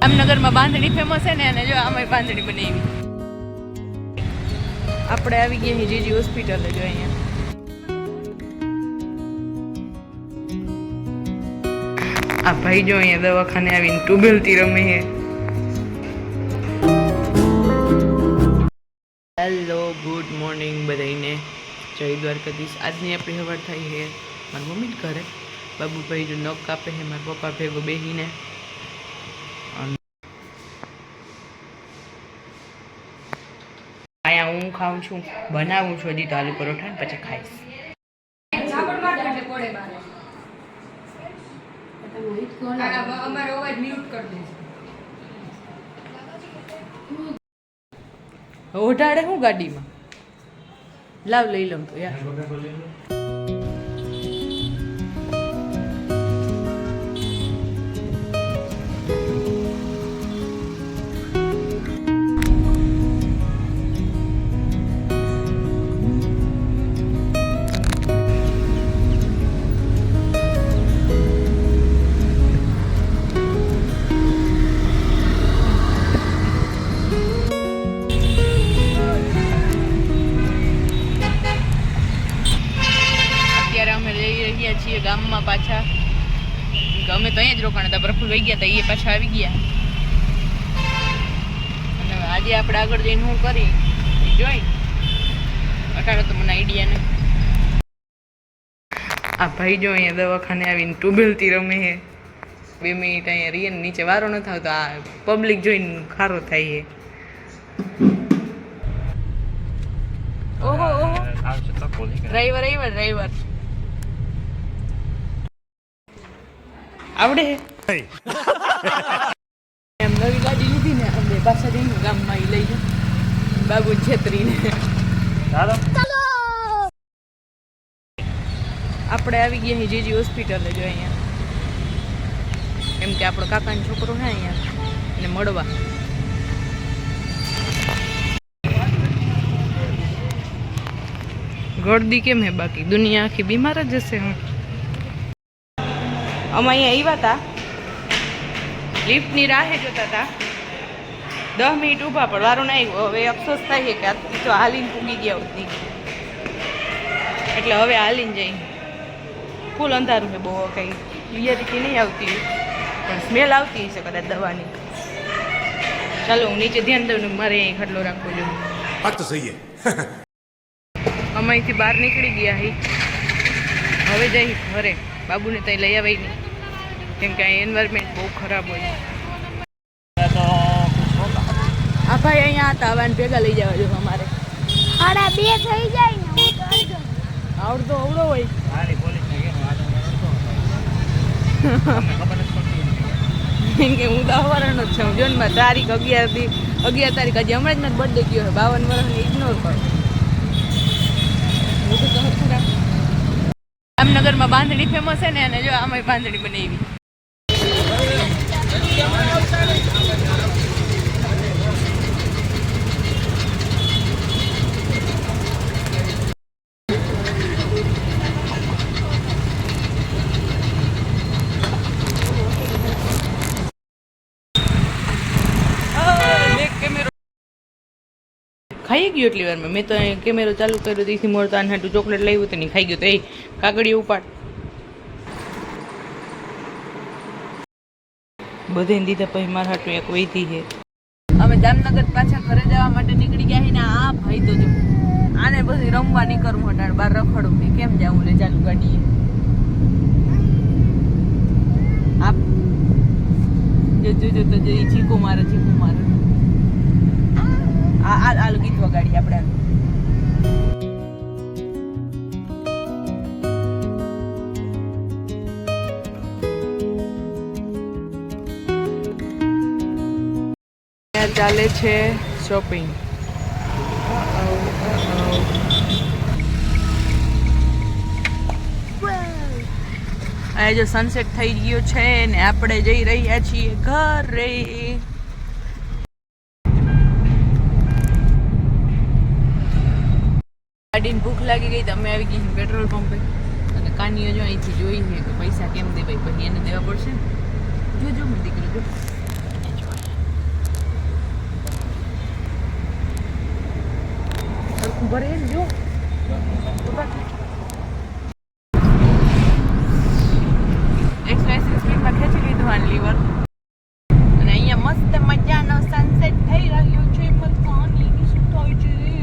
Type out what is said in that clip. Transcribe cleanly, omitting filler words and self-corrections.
જામનગરમાં બાંધણી ફેમસ છે ને, અને જો આમાં બાંધણી બનાવી. આપણે આવી ગયા જીજી હોસ્પિટલ જો અહીંયા. આ ભાઈ જો અહીંયા દવાખાને આવીને ટ્યુબવેલથી રમે છે. હેલો, ગુડ મોર્નિંગ બધાને. જય દ્વારકાધીશ. આજની આપણી સવાર થઈ છે મારી મમ્મી ઘરે. બાબુભાઈ જો નખ કાપે છે મારા પપ્પા ભેગો બેસીને. અહીંયા હું ખાઉં છું, બનાવું છું હજી તો આલુ પરોઠા, ને પછી ખાઈશ. ઓઢાડે હું ગાડીમાં લાવ લઈ લઉં તો યાર. છીએ ગામમાં પાછા. અમે તો અહીંયા જ રોકાણ હતા, પ્રફુલ વહી ગયા હતા, એ પાછા આવી ગયા. અને આજે આપણે આગળ જઈને શું કરી જોઈ અટાડો તો મને આઈડિયા ને. આ ભાઈ જો અહીંયા દવાખાને આવીને ટ્યુબવેલથી રમે છે. 2 મિનિટ અહીંયા રીએ નીચે વારો ન થાવ તો આ પબ્લિક જોઈને ખારો થાય છે. ઓહો ઓહો, ડ્રાઈવર આવડે એમ. નવી ગાડી લીધી ને અમે પાછા જઈને ગામમાં એ લઈ જાય બાબુ છેતરીને. આપણે આવી ગયા જીજી હોસ્પિટલ જો અહીંયા, કેમ કે આપણો કાકાનો છોકરો છે અહીંયા એને મળવા. ગળદી કેમ હે બાકી દુનિયા આખી બીમાર જ હશે. હું અમે અહીંયા આવ્યા હતા, લિફ્ટની રાહે જોતા હતા. 10 મિનિટ ઊભા પણ વારો ના આવ્યો. હવે અફસોસ થાય છે કે આ તો હાલીને પૂગી ગયા હોતી, એટલે હવે હાલીને જઈ. ફૂલ અંધારું છે, બહુ કંઈ ક્લિયરિટી નહીં આવતી, પણ સ્મેલ આવતી હશે કદાચ દવાની. ચાલો હું નીચે ધ્યાન દઉં ને મારે અહીં ખટલો રાખવો જોઈએ. વાત તો સહી છે. અમે અહીંથી બહાર નીકળી ગયા હી, હવે જઈ ઘરે. બાબુને ત્યાં લઈ આવી નહીં, કેમ કે અહીં એન્વાયરમેન્ટ બહુ ખરાબ હોય. આ ભાઈ અહીંયા હતા, હવે ભેગા લઈ જવા જોઈએ અમારે. 2 થઈ જાય ને આવડતો અવડો હોય. કેમ કે હું તો અવારનો જ છું. જો ને તારીખ 11 તારીખ હજી હમણાં જ મારો બર્થડે ગયો છે. 52 વર્ષને ઇગ્નોર કરો. જામનગરમાં બાંધણી ફેમસ છે ને, અને જો આમાં બાંધણી બનાવી. ખાઈ ગયો એટલી વારમાં. મેં તો કેમેરો ચાલુ કર્યો તો એથી મોડતો આને હાટું ચોકલેટ લાવ્યું તો નહીં ખાઈ ગયો. તો એ કાગળીઓ ઉપાડ બધે દીધા. પછી મારા હાટું એક વહીથી છે. અમે જામનગર પાછા ઘરે જવા માટે નીકળી ગયા છે ને આ ભાઈ તો જો આને બધી રમવા નીકળવું હટાણ બહાર રખડું મેં કેમ જાઉં લે ચાલુ ગાડીએ. આપ જો તો જો ચીકુ મારે આ ગીત વગાડી આપણે. ચાલે છે શોપિંગ. આ જો સનસેટ થઈ ગયો છે ને આપણે જઈ રહ્યા છીએ ઘરે. ગાડીને ભૂખ લાગી ગઈ તો અમે આવી ગઈ પેટ્રોલ પંપે. અને કાનીઓ જો અહીંથી જોઈ છે કે પૈસા કેમ દે ભાઈ, પછી એને દેવા પડશે ને. જો મને દીકરો જો ભરે એમ જો તો બાકી